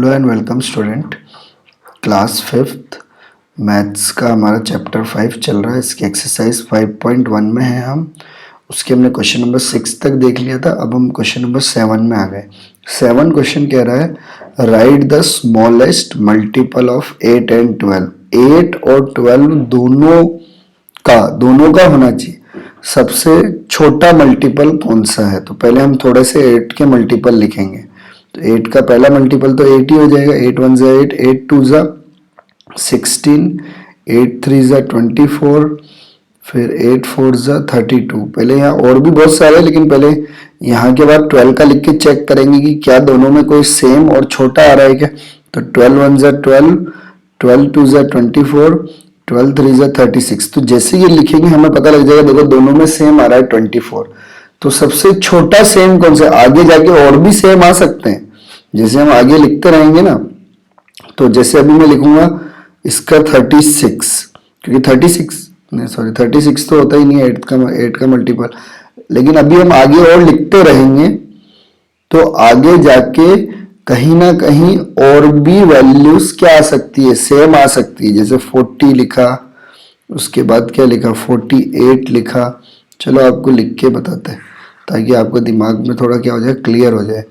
Hello and welcome student. Class fifth maths का हमारा chapter 5 चल रहा है। इसकी एक्सरसाइज 5.1 में है हम। उसके हमने क्वेश्चन नंबर 6 तक देख लिया था। अब हम क्वेश्चन नंबर 7 में आ गए। 7 क्वेश्चन कह रहा है right the smallest multiple of 8 and 12। 8 और 12 दोनों का होना चाहिए। सबसे छोटा मल्टीपल कौन सा है? तो पहले हम थोड़े से 8 के मल्टीपल लिखेंगे। तो 8 का पहला मल्टीपल तो 8 ही हो जाएगा। 8 1 ज़ा 8, 8 2 ज़ा 16, 8 3 ज़ा 24, फिर 8 4 ज़ा 32। पहले यहाँ और भी बहुत सारे, लेकिन पहले यहाँ के बाद 12 का लिख के चेक करेंगे कि क्या दोनों में कोई सेम और छोटा आ रहा है क्या। तो 12 1 ज़ा 12, 12 2 ज़ा 24, 12 3 ज़ा 36। तो जैसे ये लिखेंगे हमें पता लग जाएगा, देखो दोनों में सेम आ रहा है 24। तो सबसे छोटा सेम कौन सा? आगे जाके और भी सेम आ सकते हैं, जैसे हम आगे लिखते रहेंगे ना। तो जैसे अभी मैं लिखूंगा इसका 36, क्योंकि 36 तो होता ही नहीं है 8 का मल्टीपल। लेकिन अभी हम आगे और लिखते रहेंगे तो आगे जाके कहीं ना कहीं और भी वैल्यूज क्या आ सकती है, सेम आ सकती है। जैसे 40 लिखा, उसके बाद क्या लिखा, 48 लिखा। चलो आपको लिख के बताते हैं ताकि आपको दिमाग में थोड़ा क्या हो जाए, क्लियर हो जाए।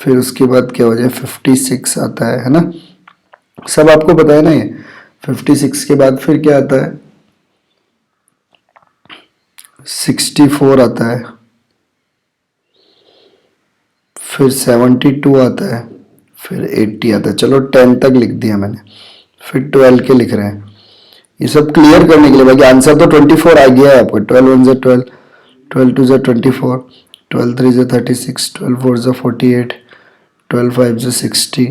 फिर उसके बाद क्या हो जाए, 56 आता है ना। सब आपको पता है ना ये। 56 के बाद फिर क्या आता है, 64 आता है, फिर 72 आता है, फिर 80 आता है। चलो 10 तक लिख दिया मैंने, फिर 12 के लिख रहे हैं। ये सब क्लियर करने के लिए, बाकी आंसर तो 24 आ गया है आपको। 12 1 ज़ा 12, 12 2 ज़ा 24, 12 3 ज़ा 36, 12 4 ज़ा 48, 12 5 ज़ा 60,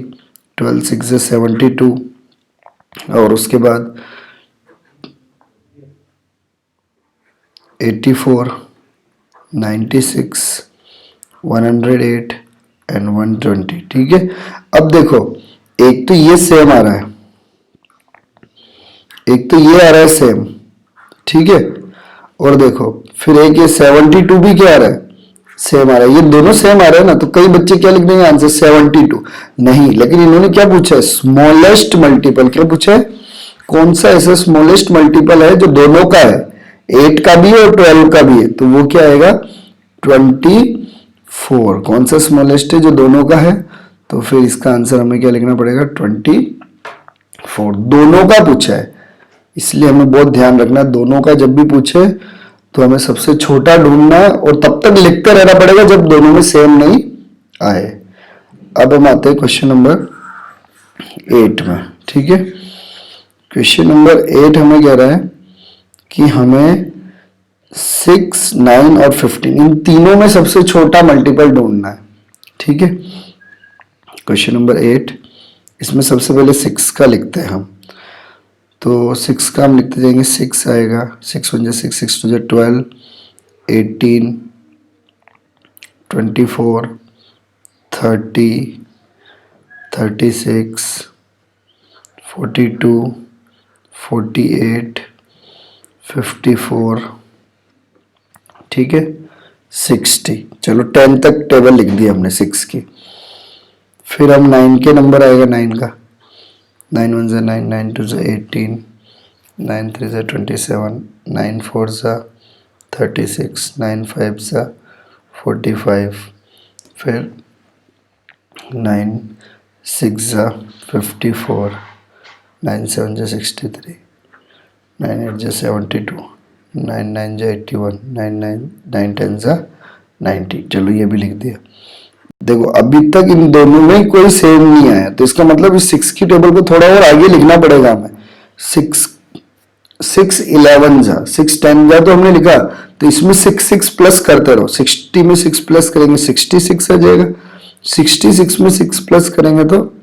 12 6 ज़ा 72, और उसके बाद 84, 96, 108 एंड 120। ठीक है। अब देखो, एक तो ये सेम आ रहा है, एक तो ये आ रहा है सेम, ठीक है। और देखो फिर एक ये 72 भी क्या आ रहा है, सेम आ रहा है। ये दोनों सेम आ रहे हैं ना। तो कई बच्चे क्या लिख देंगे आंसर 72 नहीं, लेकिन इन्होंने क्या पूछा है, स्मॉलेस्ट मल्टीपल। क्या पूछा है, कौन सा ऐसा स्मॉलेस्ट मल्टीपल है जो दोनों का है, 8 का भी है और 12 का भी है। तो वो क्या आएगा, 24। कौन सा स्मॉलेस्ट है जो दोनों का है? तो फिर इसका आंसर हमें क्या लिखना पड़ेगा, 24। दोनों का पूछा है, इसलिए हमें बहुत ध्यान रखना, दोनों का जब भी पूछे तो हमें सबसे छोटा ढूंढना है और तब तक लिखते रहना पड़ेगा जब दोनों में सेम नहीं आए। अब हम आते हैं क्वेश्चन नंबर 8 में। ठीक है। क्वेश्चन नंबर 8 हमें कह रहा है कि हमें 6, 9 और 15 इन तीनों में सबसे छोटा मल्टीपल ढूंढना है। ठीक है। क्वेश्चन नंबर 8, इसमें सबसे पहले 6 का लिखते हैं हम। तो 6 का हम लिखते जाएंगे, 6 आएगा, 6 1 ज़ा 6, 6 2 ज़ा 12, 18, 24, 30, 36, 42, 48, 54, ठीक है, 60। चलो 10 तक टेबल लिख दी हमने 6 की। फिर हम 9 के नंबर आएगा, 9 का, 9 1 ज़ा 9, 9 2 ज़ा 18, 9 3 ज़ा 27, 9 4 ज़ा 36, 9 5 ज़ा 45, फिर 9 6 ज़ा 54, 9 7 ज़ा 63, 9 8 ज़ा 72, 9 9 ज़ा 81, 9 10 ज़ा 90। चलो ये भी लिख दिया। देखो अभी तक इन दोनों में कोई सेम नहीं आया, तो इसका मतलब इस 6 की टेबल को थोड़ा और आगे लिखना पड़ेगा हमें। 6 11 जा 6 10 जा तो हमने लिखा, तो इसमें 6 प्लस करते रहो। 60 में 6 प्लस करेंगे 66 आ जाएगा, 66 में 6 प्लस करेंगे तो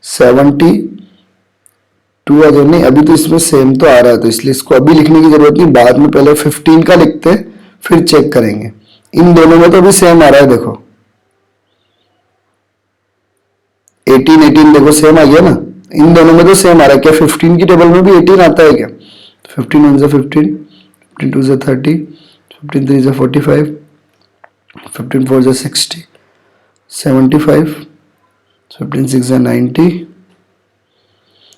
72 आ जाएगा। नहीं, अभी तो इसमें सेम तो आ रहा है, तो इसलिए इसको अभी लिखने की जरूरत नहीं, बाद में पहले 15 का लिखते हैं फिर चेक करेंगे। इन दोनों में तो अभी सेम आ रहा है, देखो 18 18 देखो सेम आ गया ना। इन दोनों में तो सेम आ रहा है। क्या 15 की टेबल में भी 18 आता है क्या? 15 1 ज़ा 15, 15 2 ज़ा 30, 15 3 ज़ा 45, 15 4 ज़ा 60, 75, 15 6 है 90।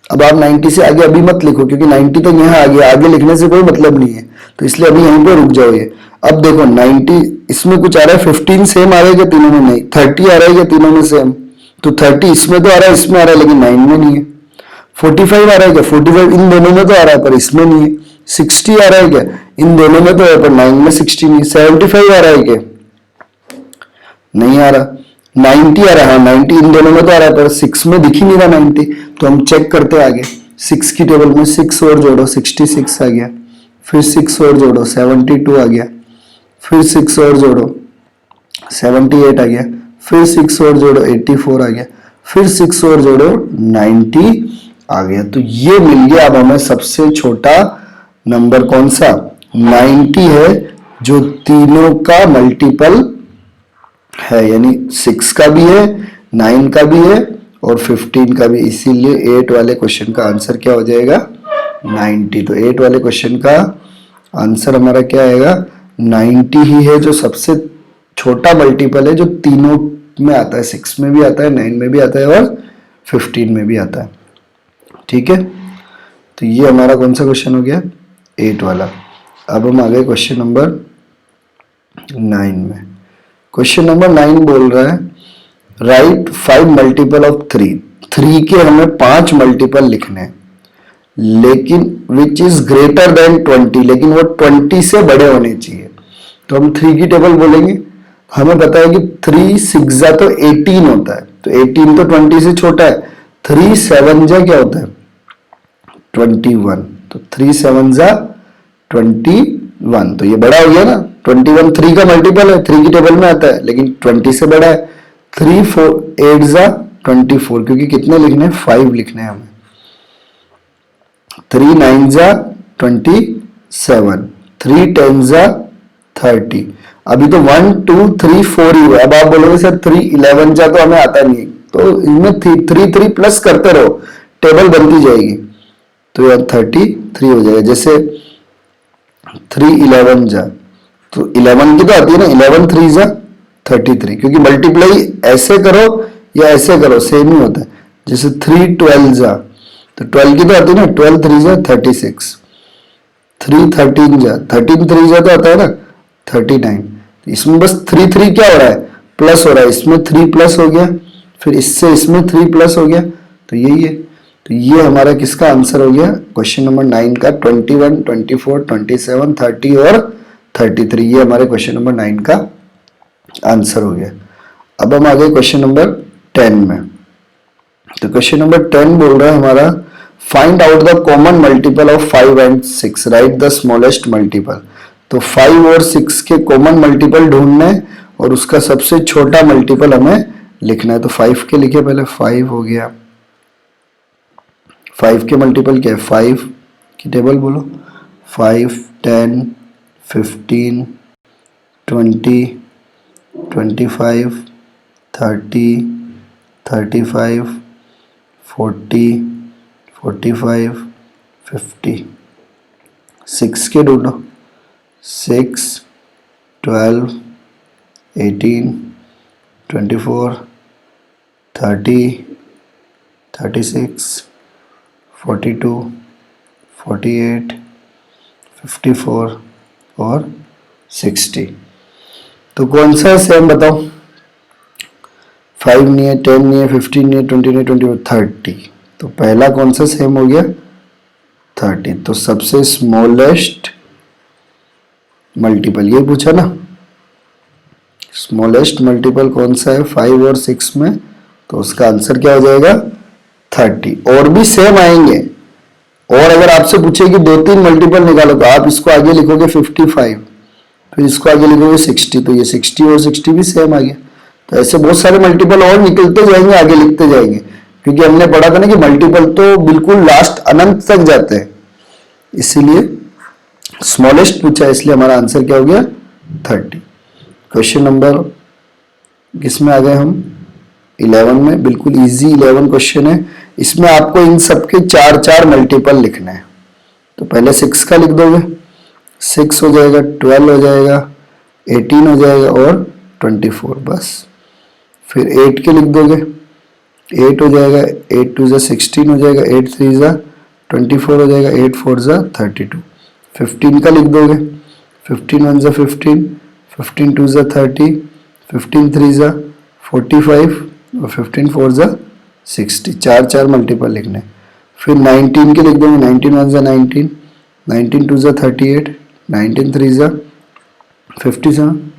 अब आप 90 से आगे अभी मत लिखो क्योंकि 90 तो यहाँ आ गया, आगे लिखने से कोई मतलब नहीं है, तो इसलिए अभी यहीं पे रुक जाओ ये। अब देखो 90 इसमें कुछ आ रहा है, 15 सेम आ रहा है क्या तीनों में? नहीं। 30 आ रहा है क्या तीनों में सेम? तो 30 इसमें तो आ रहा है, इसमें आ रहा है, लेकिन 9 में नहीं है। 45 आ रहा है क्या? 45 इन दोनों में तो आ रहा है पर इसमें नहीं है। 60 आ रहा है क्या? इन दोनों में तो है पर 9 में 60 नहीं है। 75 आ रहा है क्या? नहीं आ रहा। 90 आ रहा है, 90 इन दोनों में तो आ रहा है पर 6 में दिख ही नहीं रहा 90, तो हम चेक करते आगे। 6 की टेबल में 6 और जोड़ो, 66 आ गया। फिर 6 और जोड़ो, 72 आ गया। फिर 6 और जोड़ो, 78 आ गया। फिर 6 और जोड़ो, 84 आ गया। फिर 6 और जोड़ो, 90 आ गया। तो ये मिल गया अब हमें सबसे छोटा नंबर कौन सा? 90 है, जो तीनों का मल्टीपल है, यानी 6 का भी है, 9 का भी है और 15 का भी। इसीलिए 8 वाले क्वेश्चन का आंसर क्या हो जाएगा? 90। तो 8 वाले क्वेश्चन का आंसर हमारा क्या आएगा? 90 ही है, जो सबसे छोटा मल्टीपल है, जो तीनों में आता है। 6 में भी आता है, 9 में भी आता है और 15 में भी आता है। ठीक है, तो ये हमारा कौन सा क्वेश्चन हो गया? 8 वाला। अब हम आ गए क्वेश्चन नंबर 9 में। क्वेश्चन नंबर 9 बोल रहा है राइट 5 मल्टीपल ऑफ 3। 3 के हमें 5 मल्टीपल लिखने हैं, लेकिन विच इज ग्रेटर देन 20, लेकिन वो 20 से बड़े होने चाहिए। तो हम 3 की टेबल बोलेंगे। हमें पता है कि 3 6 जा तो 18 होता है, तो 18 तो 20 से छोटा है। 3 7 जा क्या होता है? 21। तो 3 7 जा 21, तो ये बड़ा हो गया ना। 21 3 का मल्टीपल है, 3 की टेबल में आता है, लेकिन 20 से बड़ा है। 3 4 8 जा 24, क्योंकि कितने लिखने हैं? 5 लिखने हैं हमें। 3 9 जा 27, 3 10 जा 30। अभी तो 1 2 3 4 ही हुआ। अब आप बोलोगे सर 3 11 जा तो हमें आता नहीं, तो इनमें 3 3 प्लस करते रहो, टेबल बनती जाएगी। तो यार 33 हो जाएगा। जैसे 3 11 जा, तो 11 की तो आती है ना, 11 3 जा 33, क्योंकि मल्टीप्लाई ऐसे करो या ऐसे करो सेम ही होता है। जैसे 3 12 जा, तो 12 की तो आती है ना, 12 3 जा 36। 3 13 जा, 13 3 जा तो आता है ना 39। इसमें बस 3 3 क्या हो रहा है? प्लस हो रहा है। इसमें 3 प्लस हो गया, फिर इससे इसमें 3 प्लस हो गया, तो यही है। तो ये हमारा किसका आंसर हो गया? क्वेश्चन नंबर 9 का 21 24 27 30 और 33। ये हमारे क्वेश्चन नंबर 9 का आंसर हो गया। अब हम आ गए क्वेश्चन नंबर 10 में। तो क्वेश्चन नंबर 10 बोल रहा है हमारा find out the common multiple of 5 and 6, right the smallest multiple. तो 5 और 6 के कॉमन मल्टीपल ढूंढना है और उसका सबसे छोटा मल्टीपल हमें लिखना है। तो 5 के लिखे पहले, 5 हो गया। 5 के मल्टीपल क्या है? 5 की टेबल बोलो। 5 10 15 20 25 30 35 40 45 50। 6 के ढूंढो। 6 12 18 24 30 36 42 48 54 और 60। तो कौन सा है सेम बताओ? 5 नहीं है, 10 नहीं है, 15 नहीं है, 20 नहीं, 24 30। तो पहला कौन सा सेम हो गया? 30। तो सबसे स्मॉलेस्ट मल्टीपल ये पूछा ना, स्मॉलेस्ट मल्टीपल कौन सा है 5 और 6 में? तो उसका आंसर क्या हो जाएगा? 30। और भी सेम आएंगे, और अगर आपसे पूछे कि 2-3 मल्टीपल निकालो, तो आप इसको आगे लिखोगे 55, फिर इसको आगे लिखोगे 60, तो ये 60 और 60 भी सेम आ गया। तो ऐसे बहुत सारे मल्टीपल और निकलते जाएंगे, आगे लिखते जाएंगे, क्योंकि हमने पढ़ा था ना कि मल्टीपल तो बिल्कुल लास्ट अनंत तक जाते हैं, इसीलिए स्मॉलेस्ट पूछा, इसलिए हमारा आंसर क्या हो गया? 30। क्वेश्चन नंबर किसमें आ गए हम? 11 में। बिल्कुल इजी 11 क्वेश्चन है। इसमें आपको इन सबके 4 मल्टीपल लिखना है। तो पहले 6 का लिख दोगे, 6 हो जाएगा, 12 हो जाएगा, 18 हो जाएगा और 24 बस। फिर 8 के लिख दोगे, 8 हो जाएगा, 8 2 ज़ा 16 हो जाएगा, 8 3 ज़ा 24 हो जाएगा, 8 4 ज़ा 32। 15 का लिख दोगे, 15 1 ज़ा 15, 15 2 ज़ा 30, 15 3 ज़ा 45 और 15 4 ज़ा 60। चार चार मल्टीपल लिखने। फिर 19 के लिख दोगे, 19 1 ज़ा 19, 19 2 ज़ा 38, 19 3 ज़ा 57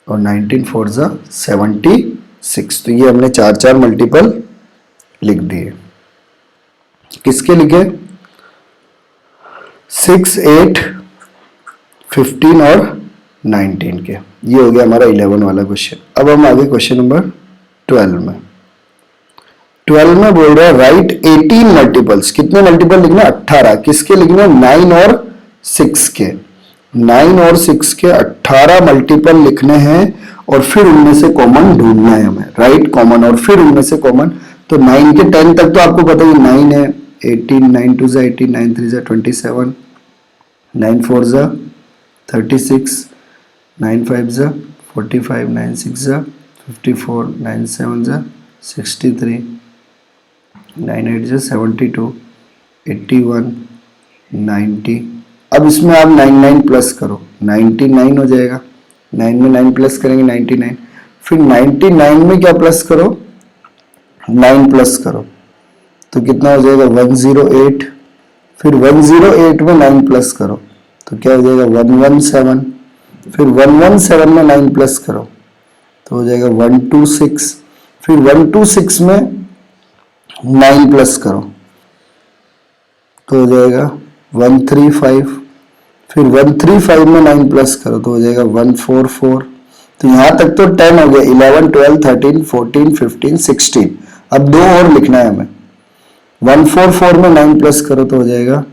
और 19 4 ज़ा 76। तो ये हमने चार चार मल्टीपल लिख दिए। किसके लिखे? 6 8 15 और 19 के। ये हो गया हमारा 11 वाला क्वेश्चन। अब हम आगे क्वेश्चन नंबर 12 में। 12 में बोल रहा है राइट 18 मल्टीपल्स। कितने मल्टीपल लिखना? 18। किसके लिखना? 9 और 6 के। 9 और 6 के 18 मल्टीपल लिखने हैं और फिर उनमें से कॉमन ढूंढना है हमें। राइट कॉमन और फिर उनमें से कॉमन। तो 9 के 10 तक तो आपको पता ही 9 है, 18, 9 2 ज़ा 18, 9 3 ज़ा 27, 9 4 ज़ा 36, 9 5 ज़ा 45, 9 6 ज़ा 54, 9 7 ज़ा 63, 9 8 ज़ा 72, 81, 90। अब इसमें आप 99 प्लस करो, 99 हो जाएगा। 9 में 9 प्लस करेंगे 99। फिर 99 में क्या प्लस करो? 9 प्लस करो तो कितना हो जाएगा? 108। फिर 108 में 9 प्लस करो तो क्या हो जाएगा? 117। फिर 117 में 9 प्लस करो तो हो जाएगा 126। फिर 126 में 9 प्लस करो तो हो जाएगा 135। फिर 135 में 9 प्लस करो तो हो जाएगा 144। तो यहां तक तो 10 हो गया। 11 12 13 14 15 16। अब दो और लिखना है हमें। 144 में 9 प्लस करो तो हो जाएगा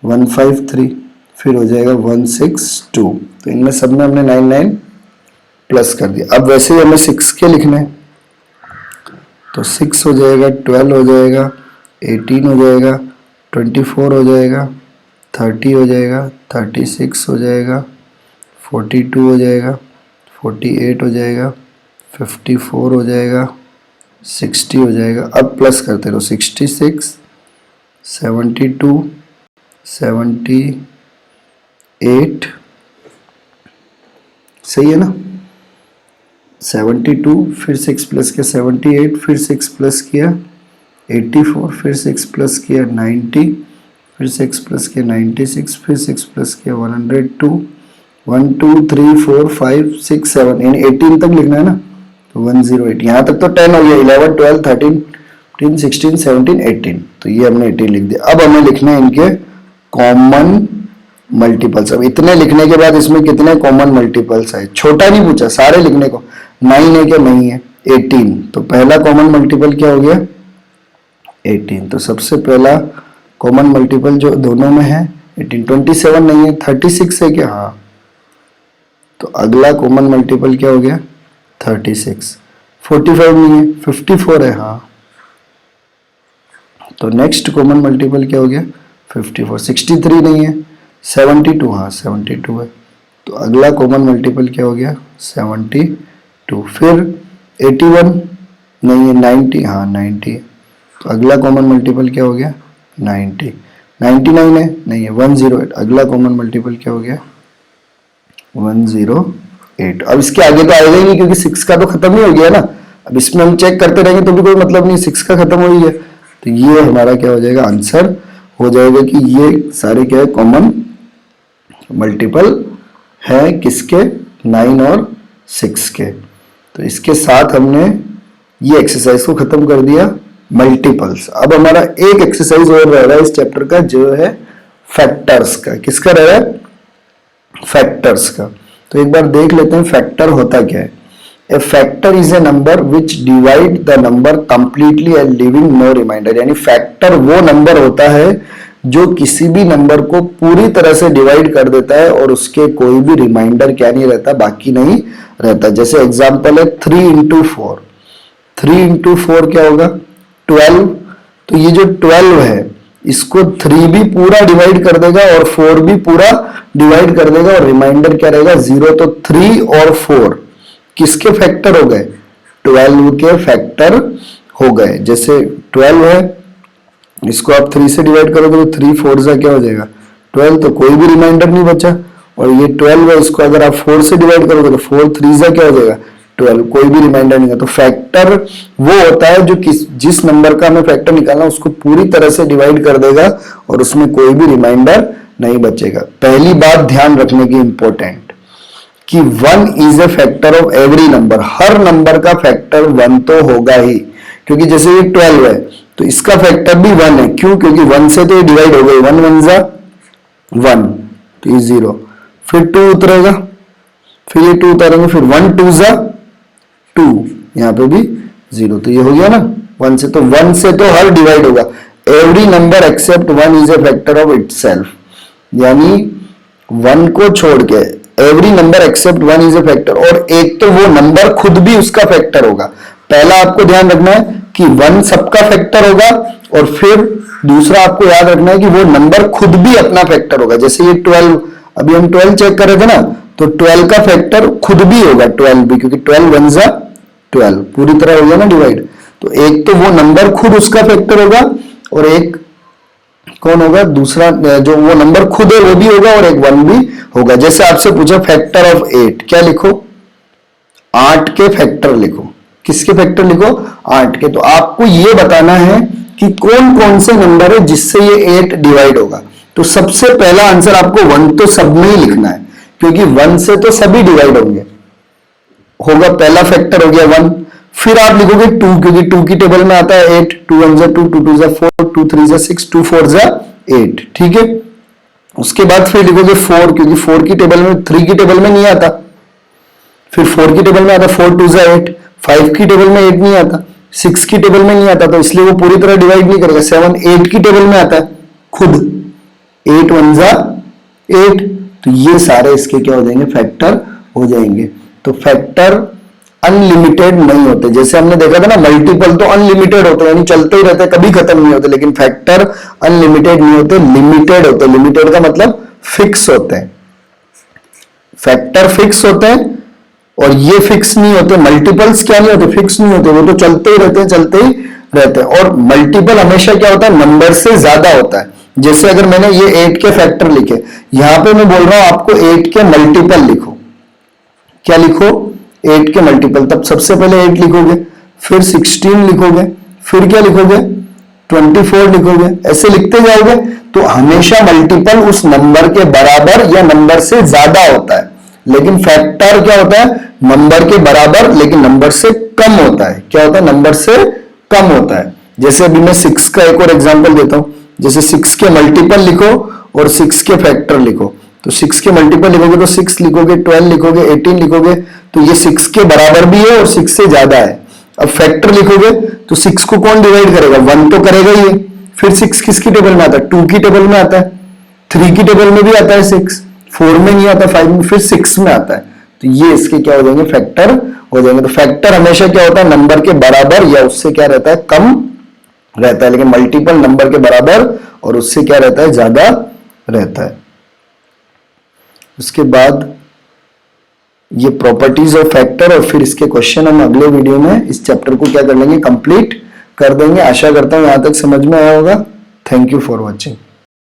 153। फिर हो जाएगा 162। तो इनमें सब में हमने 9 9 प्लस कर दिया। अब वैसे ही हमें 6 के लिखने हैं तो 6 हो जाएगा, 12 हो जाएगा, 18 हो जाएगा, 24 हो जाएगा, 30 हो जाएगा, 36 हो जाएगा, 42 हो जाएगा, 48 हो जाएगा, 54 हो जाएगा, 60 हो जाएगा। अब प्लस करते रहो। 66, 72, 78, सही है ना? 72 फिर 6 प्लस किया 78, फिर 6 प्लस किया 84, फिर 6 प्लस किया 90, फिर 6 प्लस किया 96, फिर 6 प्लस किया 102, 1 2 3 4 5 6 7 यानी 18 तक लिखना है ना। तो 108। यहाँ तक तो 10 हो गया। 11 12 13 15 16 17 18। तो ये हमने 18 लिख दिया। अब हमें लिखना है इनके कॉमन मल्टीपल्स। अब इतने लिखने के बाद इसमें कितने कॉमन मल्टीपल्स है? छोटा नहीं पूछा, सारे लिखने को। 9 है क्या? नहीं है। 18। तो पहला कॉमन मल्टीपल क्या हो गया? 18। तो सबसे पहला कॉमन मल्टीपल जो दोनों में है 18। 27 नहीं है। 36 है क्या? हाँ। तो अगला कॉमन मल्टीपल क्या हो गया? 36। 45 नहीं है। 54 है। हाँ। तो नेक्स्ट कॉमन मल्टीपल क्या हो गया? 54। 63 नहीं है। 72। हाँ 72 है। तो अगला कॉमन मल्टीपल क्या हो गया? 72। फिर 81 नहीं है। 90। हाँ 90 है। तो अगला कॉमन मल्टीपल क्या हो गया? 90। 99 है? नहीं है। 108। अगला कॉमन मल्टीपल क्या हो गया? 108। अब इसके आगे तो आएगा ही नहीं क्योंकि 6 का तो खत्म ही हो गया ना। अब इसमें हम चेक करते रहेंगे तो भी कोई मतलब नहीं। 6 का खत्म हो ही गया। तो ये हमारा क्या हो जाएगा? आंसर हो जाएगा कि ये सारे क्या है? कॉमन मल्टीपल है किसके? 9 और 6 के। तो इसके साथ हमने ये एक्सरसाइज को खत्म कर दिया, मल्टीपल्स। अब हमारा एक एक्सरसाइज और रह रहा है इस चैप्टर का, जो है फैक्टर्स का। किसका रह रहा है? फैक्टर्स का। तो एक बार देख लेते हैं फैक्टर होता क्या है। A factor is a number which divide the number completely and leaving no remainder. यानी फैक्टर वो नंबर होता है जो किसी भी नंबर को पूरी तरह से डिवाइड कर देता है और उसके कोई भी रिमाइंडर क्या नहीं रहता, बाकी नहीं रहता। जैसे एग्जांपल है 3 इंटू 4। 3 इंटू 4 क्या होगा? 12। तो ये जो 12 है इसको 3 भी पूरा डिवाइड कर देगा और 4 भी पूरा डिवाइड कर देगा और रिमाइंडर क्या रहेगा? 0। तो 3 और 4 किसके फैक्टर हो गए? 12 के फैक्टर हो गए। जैसे 12 है, इसको आप 3 से डिवाइड करोगे तो 3 4 जा क्या हो जाएगा 12, तो कोई भी रिमाइंडर नहीं बचा। और ये 12 है, इसको अगर आप 4 से डिवाइड करोगे तो 4 3 जा क्या हो जाएगा 12, कोई भी रिमाइंडर नहीं है। तो फैक्टर वो होता है जो जिस नंबर का हमें फैक्टर निकालना उसको पूरी तरह से डिवाइड कर देगा और उसमें कोई भी रिमाइंडर नहीं बचेगा। पहली बात ध्यान रखने की इंपॉर्टेंट कि 1 is a factor of every number, her number का फैक्टर 1 तो होगा ही, क्योंकि जैसे ये 12 है तो इसका फैक्टर भी 1 है। क्यों? क्योंकि 1 से तो ये डिवाइड हो गई, 1 1 जा 1, तो ये 0, फिर 2 उतरेगा, फिर ये 2 उतारेंगे, फिर 1 2 जा 2, यहां पे भी 0, तो ये हो गया ना 1 से। तो 1 से तो हर डिवाइड होगा, every number except 1 is a factor of itself, यानी 1 को छोड़ के every number except 1 is a factor. और एक तो वो नंबर खुद भी उसका फैक्टर होगा। पहला आपको ध्यान रखना है कि 1 सबका फैक्टर होगा, और फिर दूसरा आपको याद रखना है कि वो नंबर खुद भी अपना फैक्टर होगा। जैसे ये 12, अभी हम 12 चेक कर रहे थे ना, तो 12 का फैक्टर खुद भी होगा 12 भी, क्योंकि 12 1 जा 12 पूरी तरह हो गया ना डिवाइड। तो एक तो वो नंबर खुद उसका फैक्टर होगा, और एक कौन होगा दूसरा, जो वो नंबर खुद है वो भी होगा, और एक 1 भी होगा। जैसे आपसे पूछा फैक्टर ऑफ 8, क्या लिखो 8 के फैक्टर लिखो। किसके फैक्टर लिखो 8 के। तो आपको ये बताना है कि कौन कौन से नंबर है जिससे ये 8 डिवाइड होगा। तो सबसे पहला आंसर आपको 1 तो सब में ही लिखना है, क्योंकि 1 से तो सभी डिवाइड होंगे, होगा पहला फैक्टर हो गया 1। फिर आप लिखोगे 2, क्योंकि 2 की टेबल में आता है 8, 2 1 जा 2, 2 2 जा 4, 2 3 जा 6, 2 4 जा 8, ठीक है। उसके बाद फिर लिखोगे 4, क्योंकि 4 की टेबल में 3 की टेबल में नहीं आता, फिर 4 की टेबल में आता 4 2 जा 8, 5 की टेबल में 8 नहीं आता, 6 की टेबल में नहीं आता, तो इसलिए वो पूरी तरह डिवाइड नहीं करेगा। 7 8 की टेबल में आता है खुद, 8 1 जा 8, तो ये सारे इसके क्या हो जाएंगे फैक्टर हो जाएंगे। तो फैक्टर अनलिमिटेड नहीं होते। जैसे हमने देखा था ना, मल्टीपल तो अनलिमिटेड होते हैं, यानी चलते ही रहते हैं, कभी खत्म नहीं होते, लेकिन फैक्टर अनलिमिटेड नहीं होते, लिमिटेड होते। लिमिटेड का मतलब फिक्स होते हैं, फैक्टर फिक्स होते हैं, और ये फिक्स नहीं होते। मल्टीपल्स क्या नहीं होते, फिक्स नहीं होते, वो तो चलते ही रहते हैं, चलते ही रहते हैं। और मल्टीपल हमेशा क्या होता है, नंबर से ज्यादा होता है। जैसे अगर मैंने ये 8 के फैक्टर लिखे, यहां पे मैं बोल रहा हूं आपको 8 के मल्टीपल लिखो। क्या लिखो 8 के मल्टीपल, तब सबसे पहले 8 लिखोगे, फिर 16 लिखोगे, फिर क्या लिखोगे 24 लिखोगे, ऐसे लिखते जाओगे। तो हमेशा मल्टीपल उस नंबर के बराबर या नंबर से ज्यादा होता है, लेकिन फैक्टर क्या होता है, नंबर के बराबर लेकिन नंबर से कम होता है। क्या होता है, नंबर से कम होता है। जैसे अभी मैं 6 का एक और एग्जांपल देता हूं। जैसे 6 के मल्टीपल लिखो और 6 के फैक्टर लिखो। तो 6 के मल्टीपल लिखोगे तो 6 लिखोगे, 12 लिखोगे, 18 लिखोगे, तो ये 6 के बराबर भी है और 6 से ज्यादा है। अब फैक्टर लिखोगे तो 6 को कौन डिवाइड करेगा, 1 तो करेगा ही। फिर 6 किसकी टेबल में आता है, 2 की टेबल में आता है, 3 की टेबल में भी आता है 6, 4 में नहीं आता, 5 में, फिर 6 में आता है। तो ये इसके क्या हो जाएंगे, फैक्टर हो जाएंगे। तो फैक्टर हमेशा क्या होता है, नंबर के बराबर या उससे क्या रहता है, कम रहता है। लेकिन मल्टीपल नंबर के बराबर और उससे क्या रहता है, ज्यादा रहता है। उसके बाद ये प्रॉपर्टीज ऑफ फैक्टर, और फिर इसके क्वेश्चन हम अगले वीडियो में इस चैप्टर को क्या कर लेंगे, कंप्लीट कर देंगे। आशा करता हूं यहां तक समझ में आया होगा। Thank you for watching.